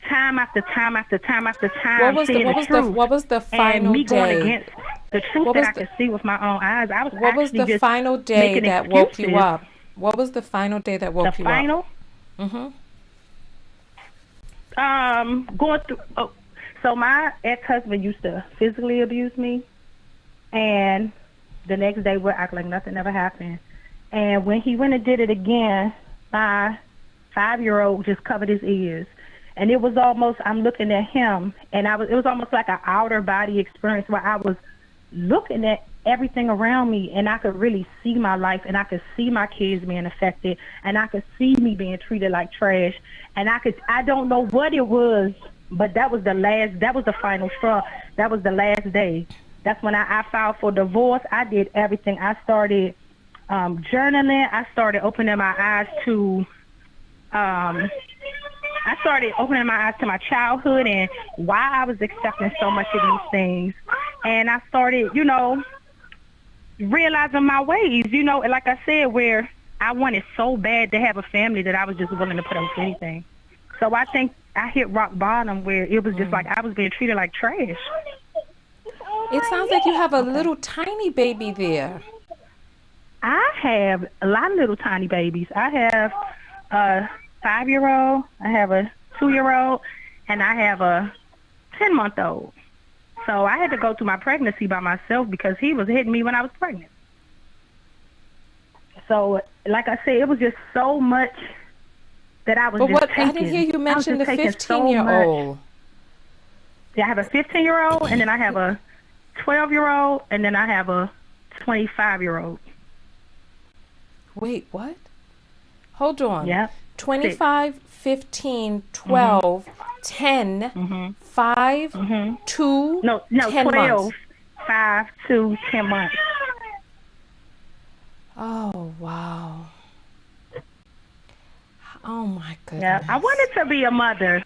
time after time after time after time. What was the final and me day? Going against the truth that I could see with my own eyes. I was What was the final day that woke you up? What was the final day that woke you up? The final? Going through. Oh, so my ex-husband used to physically abuse me, and the next day would act like nothing ever happened. And when he went and did it again, my 5-year-old just covered his ears. And it was almost, I'm looking at him, and it was almost like an outer body experience where I was looking at everything around me, and I could really see my life, and I could see my kids being affected, and I could see me being treated like trash. And I don't know what it was, but that was the final straw. That was the last day. That's when I filed for divorce. I did everything. I started journaling. I started opening my eyes to my childhood and why I was accepting so much of these things. And I started, realizing my ways, and like I said, where I wanted so bad to have a family that I was just willing to put up with anything. So I think I hit rock bottom where it was just like I was being treated like trash. It sounds like you have a little tiny baby there. I have a lot of little tiny babies. I have a 5-year-old, I have a 2-year-old, and I have a 10-month-old. So I had to go through my pregnancy by myself because he was hitting me when I was pregnant. So, like I said, it was just so much that I was taking. I didn't hear you mention the 15-year-old. Yeah, I have a 15-year-old, and then I have a 12-year-old, and then I have a 25-year-old. Wait, what? Hold on. Yeah. 25, 15, 12, 10, 5, 2, no, 10 12, months. 5, 2, 10 months. Oh, wow. Oh, my goodness. Yeah, I wanted to be a mother.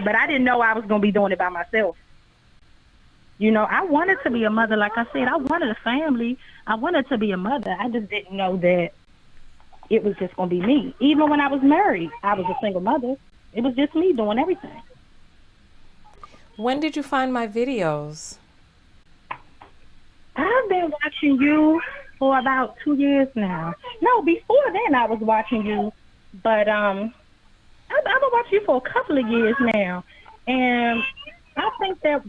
But I didn't know I was going to be doing it by myself. I wanted to be a mother. Like I said, I wanted a family. I wanted to be a mother. I just didn't know that it was just going to be me. Even when I was married, I was a single mother. It was just me doing everything. When did you find my videos? I've been watching you for about 2 years now. No, before then I was watching you. But I've been watching you for a couple of years now. And I think that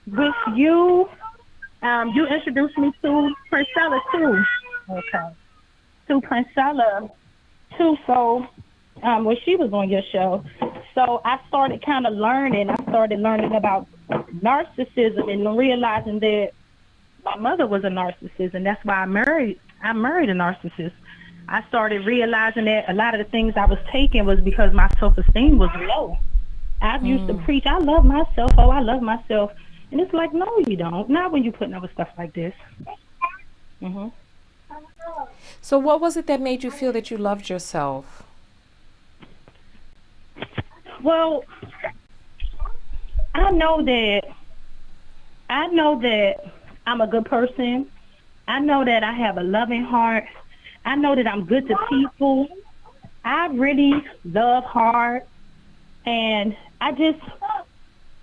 with you, you introduced me to Princella too. Okay. To Princella too. So when she was on your show, so I started kind of learning. I started learning about narcissism and realizing that my mother was a narcissist, and that's why I married a narcissist. I started realizing that a lot of the things I was taking was because my self-esteem was low. I used to preach, I love myself, I love myself. And it's like, no, you don't. Not when you're putting up with stuff like this. So what was it that made you feel that you loved yourself? Well, I know that I'm a good person. I know that I have a loving heart. I know that I'm good to people. I really love hard. And I just,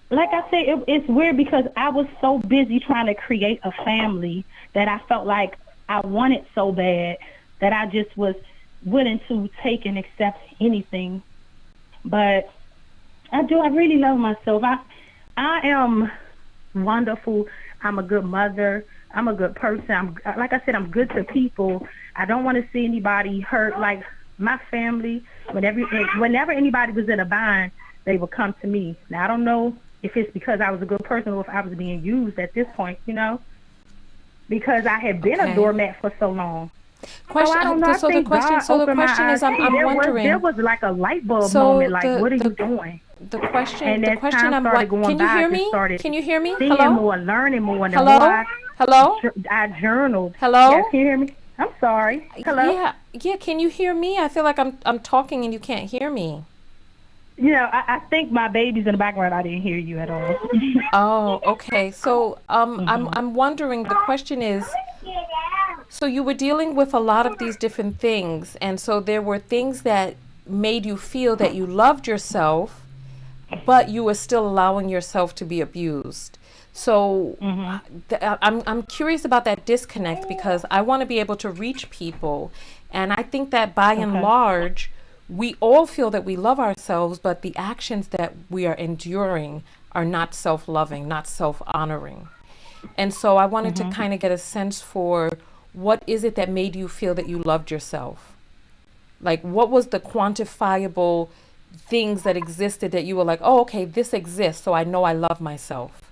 like I said, it's weird because I was so busy trying to create a family that I felt like I wanted so bad that I just was willing to take and accept anything. But I really love myself. I am wonderful. I'm a good mother. I'm a good person. Like I said, I'm good to people. I don't want to see anybody hurt. Like my family, whenever anybody was in a bind, they would come to me. Now I don't know if it's because I was a good person or if I was being used at this point, because I had been a doormat for so long. Question. So I don't know. So the question is, I'm wondering. There was like a light bulb moment. Like, what are you doing? The question. And the question. I'm what? Can you hear me? Can you hear me? Seeing Hello. more, learning more. Hello. Hello. I journaled. Hello. Yes, can you hear me? I'm sorry. Hello. Yeah. Can you hear me? I feel like I'm talking and you can't hear me. I think my baby's in the background. I didn't hear you at all. Oh, okay. So I'm wondering. The question is. So you were dealing with a lot of these different things, and so there were things that made you feel that you loved yourself, but you were still allowing yourself to be abused. So I'm curious about that disconnect, because I want to be able to reach people, and I think that by and large, we all feel that we love ourselves, but the actions that we are enduring are not self-loving, not self-honoring. And so I wanted to kind of get a sense for what is it that made you feel that you loved yourself? Like, what was the quantifiable things that existed that you were like, oh, okay, this exists, so I know I love myself?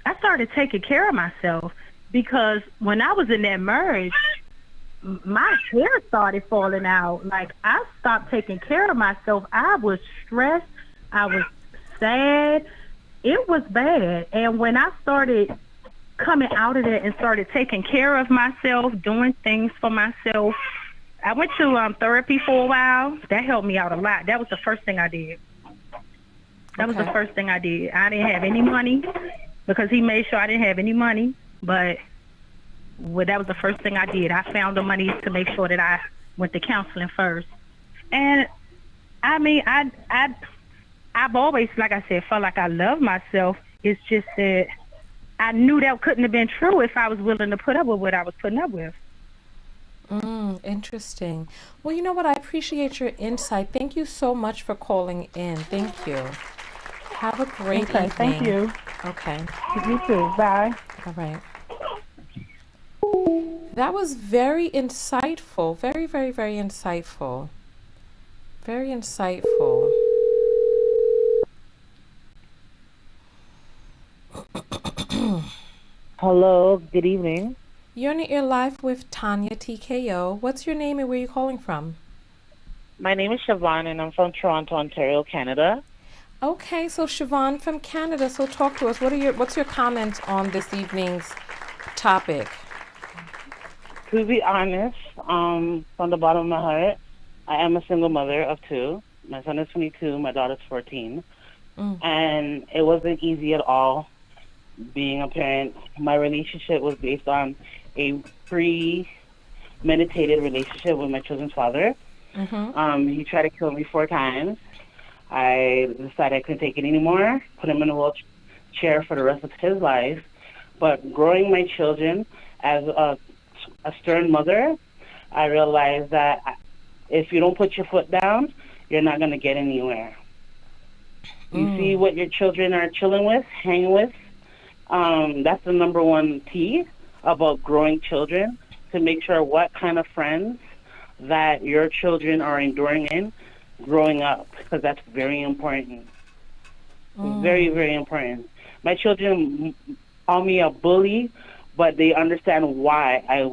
I started taking care of myself because when I was in that marriage, my hair started falling out. Like, I stopped taking care of myself. I was stressed. I was sad. It was bad. And when I started coming out of that and started taking care of myself, doing things for myself, I went to therapy for a while. That helped me out a lot. That was the first thing I did. That was the first thing I did. I didn't have any money because he made sure I didn't have any money. But that was the first thing I did. I found the money to make sure that I went to counseling first. And I mean, I've always, like I said, felt like I love myself. It's just that I knew that couldn't have been true if I was willing to put up with what I was putting up with. Interesting. Well, you know what? I appreciate your insight. Thank you so much for calling in. Thank you. Have a great evening. Thank you. Okay. You too. Bye. All right. That was very insightful. Very, very, very insightful. Very insightful. Hello, good evening. You're on Air Live with Tonya TKO. What's your name and where are you calling from? My name is Siobhan and I'm from Toronto, Ontario, Canada. Okay, so Siobhan from Canada. So talk to us. What's your comments on this evening's topic? To be honest, from the bottom of my heart, I am a single mother of two. My son is 22, my daughter's 14. And it wasn't easy at all being a parent. My relationship was based on a premeditated relationship with my children's father. He tried to kill me 4 times. I decided I couldn't take it anymore, put him in a wheelchair for the rest of his life. But growing my children as a stern mother, I realized that if you don't put your foot down, you're not going to get anywhere. You see what your children are chilling with, hanging with. That's the number one key about growing children, to make sure what kind of friends that your children are enduring in growing up, because that's very important. Very, very important. My children call me a bully, but they understand why I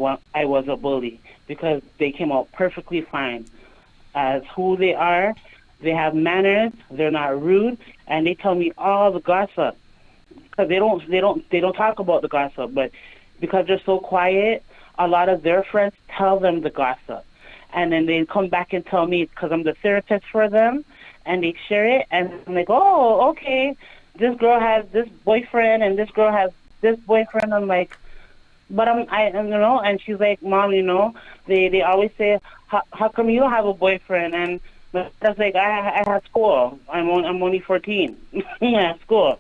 was a bully, because they came out perfectly fine as who they are. They have manners. They're not rude, and they tell me all the gossip. Because they don't talk about the gossip, but because they're so quiet, a lot of their friends tell them the gossip, and then they come back and tell me, because I'm the therapist for them, and they share it, and I'm like, oh, okay, this girl has this boyfriend, and this girl has this boyfriend. I'm like, but and she's like, Mom, they always say, how come you don't have a boyfriend? And I was like, I have school. I'm only 14. I have school.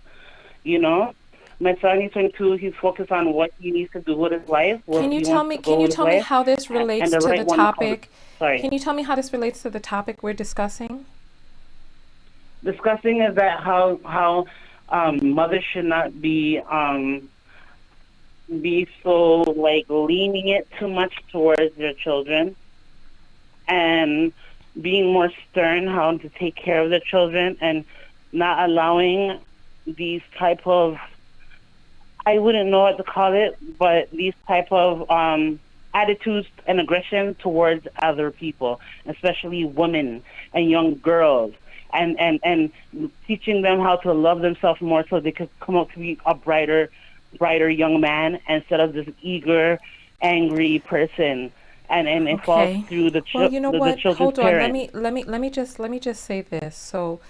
My son is 22. He's focused on what he needs to do with his life. Can you tell me how this relates to the topic? Sorry. Can you tell me how this relates to the topic we're discussing? Discussing is that how mothers should not be be so like lenient too much towards their children, and being more stern how to take care of the children, and not allowing these type of, I wouldn't know what to call it, but these type of attitudes and aggression towards other people, especially women and young girls, and teaching them how to love themselves more so they could come out to be a brighter young man instead of this eager, angry person. And it falls through the Well, you know the what? children's Hold on. parents. Let me just say this. So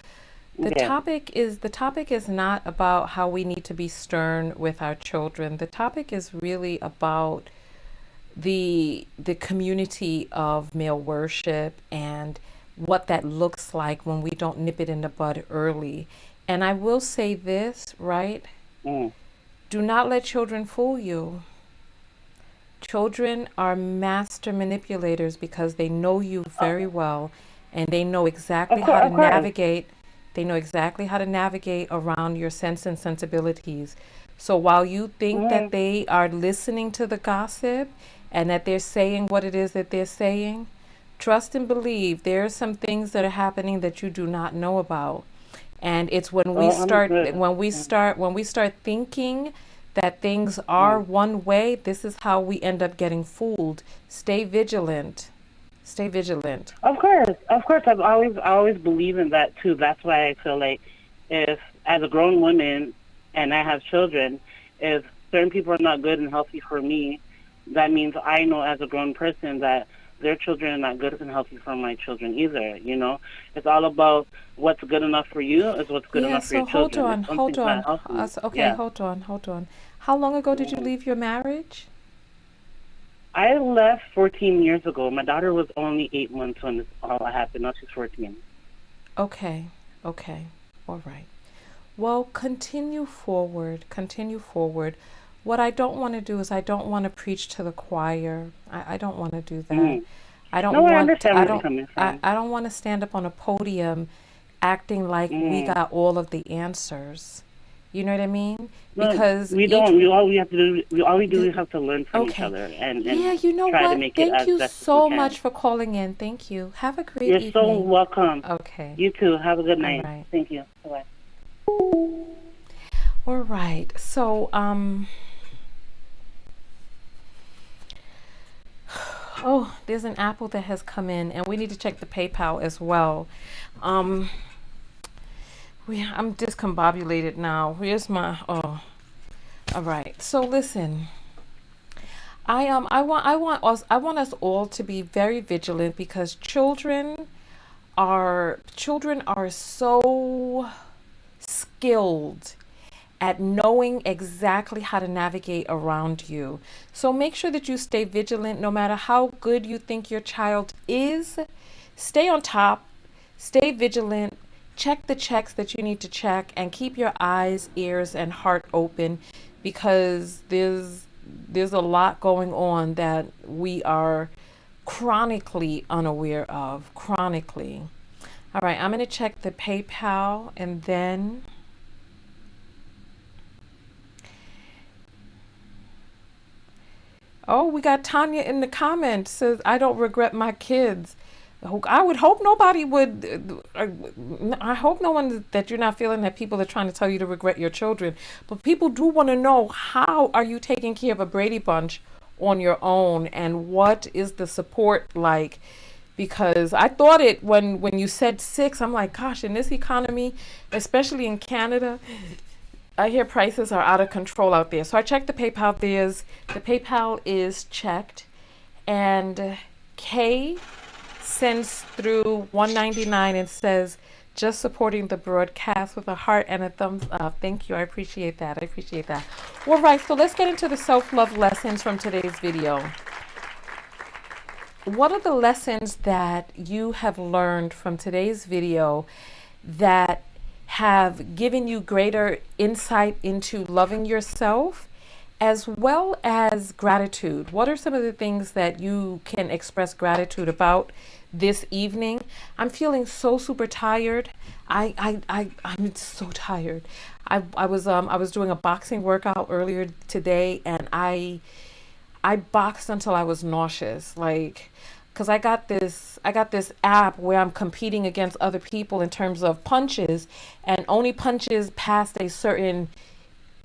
the Yeah. topic is not about how we need to be stern with our children. The topic is really about the community of male worship and what that looks like when we don't nip it in the bud early. And I will say this, right? Mm. Do not let children fool you. Children are master manipulators because they know you very well, and they know exactly how to Of course. navigate. They know exactly how to navigate around your sense and sensibilities. So while you think that they are listening to the gossip and that they're saying what it is that they're saying, trust and believe there are some things that are happening that you do not know about. And it's when we start Understood. when we start thinking that things are one way, this is how we end up getting fooled. Stay vigilant. Stay vigilant. Of course. I always believe in that too. That's why I feel like, if as a grown woman and I have children, if certain people are not good and healthy for me, that means I know as a grown person that their children are not good and healthy for my children either. You know, it's all about what's good enough for you is what's good Yeah, enough for so your children. If something's not healthy, Okay, yeah. hold on. How long ago did you leave your marriage? I left 14 years ago. My daughter was only 8 months when this all happened. Now she's 14. Okay, all right. Well, continue forward, continue forward. What I don't want to do is I don't want to preach to the choir. I don't want to do that. Mhm. I don't No, I want understand I where you're don't coming from. I don't want to stand up on a podium acting like we got all of the answers. You know what I mean? No, Because we each don't. All we have to do, all we do the, is have to learn from each okay. other and Yeah, you know try to what? make it Thank as you best as we so can. much for calling in. Thank you. Have a great You're so evening. welcome. Okay. You too. Have a good All night. right. Thank you. Bye-bye. All right. So, oh, there's an apple that has come in, and we need to check the PayPal as well. I'm discombobulated now. Here's my, oh, all right. So listen, I want us all to be very vigilant because children are so skilled at knowing exactly how to navigate around you. So make sure that you stay vigilant no matter how good you think your child is. Stay on top, stay vigilant, check the checks that you need to check, and keep your eyes, ears, and heart open because there's a lot going on that we are chronically unaware of. Chronically. All right, I'm going to check the PayPal and then oh, we got Tonya in the comments says, I don't regret my kids. I would hope nobody would. I hope no one that you're not feeling that people are trying to tell you to regret your children. But people do want to know, how are you taking care of a Brady Bunch on your own, and what is the support like? Because I thought it when you said 6, I'm like, gosh, in this economy, especially in Canada, I hear prices are out of control out there. So I checked the PayPal. The PayPal is checked, and Kay sends through $1.99 and says, just supporting the broadcast with a heart and a thumbs up. Thank you. I appreciate that. All right, so let's get into the self-love lessons from today's video. What are the lessons that you have learned from today's video that have given you greater insight into loving yourself as well as gratitude? What are some of the things that you can express gratitude about this evening? I'm feeling so super tired. I'm so tired. I was doing a boxing workout earlier today, and I boxed until I was nauseous, like, because I got this app where I'm competing against other people in terms of punches, and only punches past a certain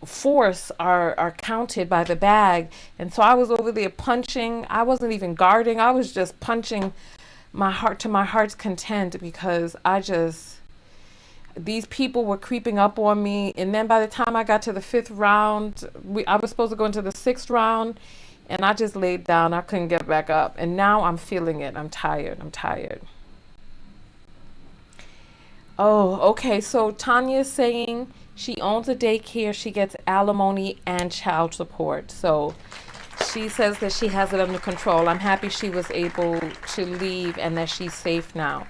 force are counted by the bag. And so I was over there punching. I wasn't even guarding. I was just punching my heart to my heart's content, because these people were creeping up on me. And then by the time I got to the 5th round, I was supposed to go into the 6th round, and I just laid down. I couldn't get back up. And now I'm feeling it. I'm tired. Oh, okay. So Tonya is saying she owns a daycare. She gets alimony and child support. So she says that she has it under control. I'm happy she was able to leave and that she's safe now.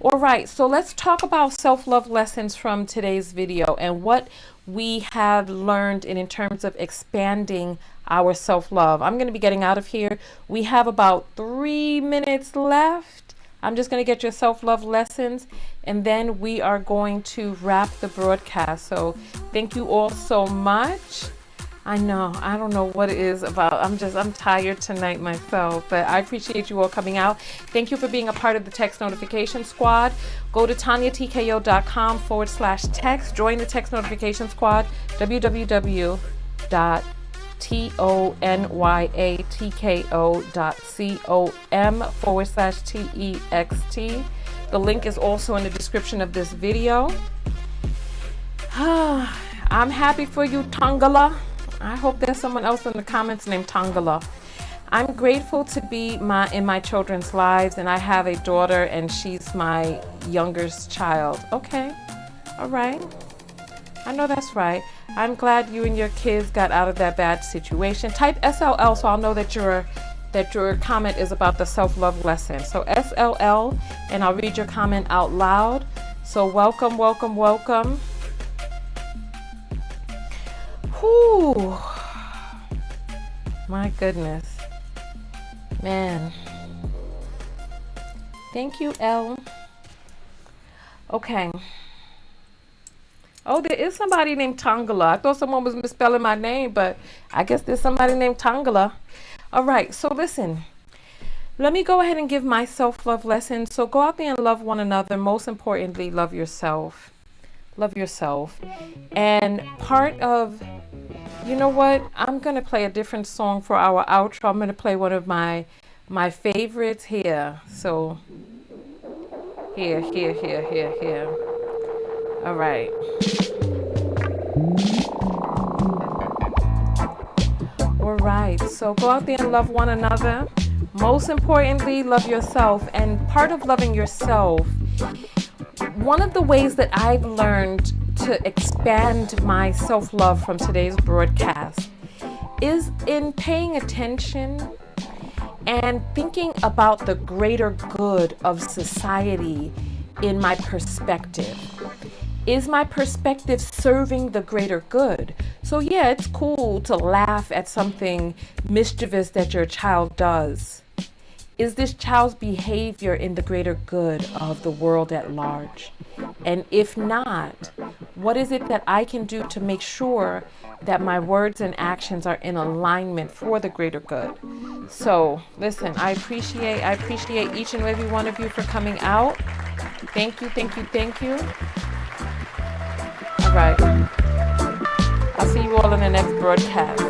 All right, so let's talk about self-love lessons from today's video and what we have learned in terms of expanding our self-love. I'm going to be getting out of here. We have about 3 minutes left. I'm just going to get your self-love lessons, and then we are going to wrap the broadcast. So thank you all so much. I don't know what it is about. I'm tired tonight myself, but I appreciate you all coming out. Thank you for being a part of the text notification squad. Go to tonyatko.com/text. Join the text notification squad, www.tonyatko.com/text. The link is also in the description of this video. I'm happy for you, Tongala. I hope there's someone else in the comments named Tongala. I'm grateful to be in my children's lives, and I have a daughter, and she's my youngest child. Okay, all right. I know that's right. I'm glad you and your kids got out of that bad situation. Type SLL so I'll know that your comment is about the self-love lesson. So SLL, and I'll read your comment out loud. So welcome. Whew. My goodness. Man. Thank you, L. Okay. Oh, there is somebody named Tongala. I thought someone was misspelling my name, but I guess there's somebody named Tongala. All right, so listen. Let me go ahead and give my self-love lesson. So go out there and love one another. Most importantly, love yourself. Love yourself. And part of, you know what? I'm going to play a different song for our outro. I'm going to play one of my favorites here. So here. All right. All right. So go out there and love one another. Most importantly, love yourself. And part of loving yourself, one of the ways that I've learned to expand my self-love from today's broadcast is in paying attention and thinking about the greater good of society in my perspective. Is my perspective serving the greater good? So yeah, it's cool to laugh at something mischievous that your child does. Is this child's behavior in the greater good of the world at large? And if not, what is it that I can do to make sure that my words and actions are in alignment for the greater good? So listen, I appreciate each and every one of you for coming out. Thank you. All right. I'll see you all in the next broadcast.